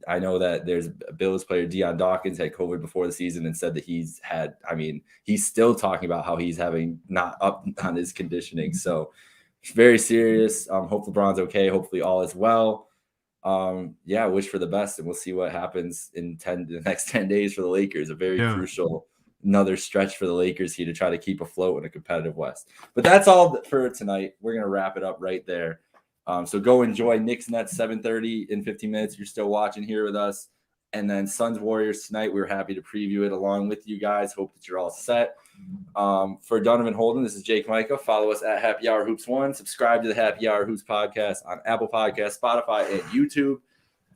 I know that there's a Bills player, Deion Dawkins, had COVID before the season and said that he's still talking about how he's having not up on his conditioning. So it's very serious. Hope LeBron's okay. Hopefully all is well. Wish for the best, and we'll see what happens in the next 10 days for the Lakers. A very crucial another stretch for the Lakers here to try to keep afloat in a competitive West. But that's all for tonight. We're going to wrap it up right there. So go enjoy Knicks Nets 7:30 in 15 minutes. You're still watching here with us. And then Suns Warriors tonight. We're happy to preview it along with you guys. Hope that you're all set. For Donovan Holden, this is Jake Micah. Follow us at Happy Hour Hoops 1. Subscribe to the Happy Hour Hoops podcast on Apple Podcasts, Spotify, and YouTube.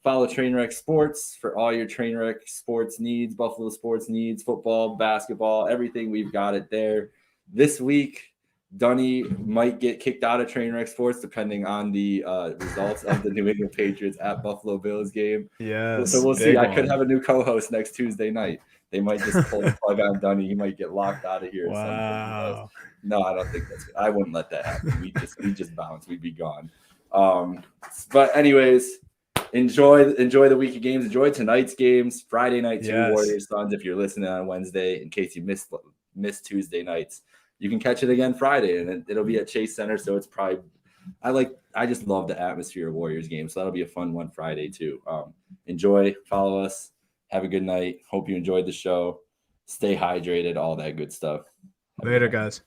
Follow Trainwreck Sports for all your Trainwreck sports needs, Buffalo sports needs, football, basketball, everything. We've got it there. This week, Dunny might get kicked out of Trainwreck Sports depending on the results of the New England Patriots at Buffalo Bills game. Yes. So we'll see. I could have a new co-host next Tuesday night. They might just pull the plug on Dunny. He might get locked out of here. Wow. No, I don't think that's good. I wouldn't let that happen. We just bounce. We'd be gone. But anyways, enjoy the week of games. Enjoy tonight's games. Friday night too, Warriors Suns. If you're listening on Wednesday, in case you missed Tuesday nights, you can catch it again Friday, and it'll be at Chase Center. So it's probably I just love the atmosphere of Warriors games. So that'll be a fun one Friday too. Enjoy, follow us, have a good night. Hope you enjoyed the show. Stay hydrated, all that good stuff. Later, guys.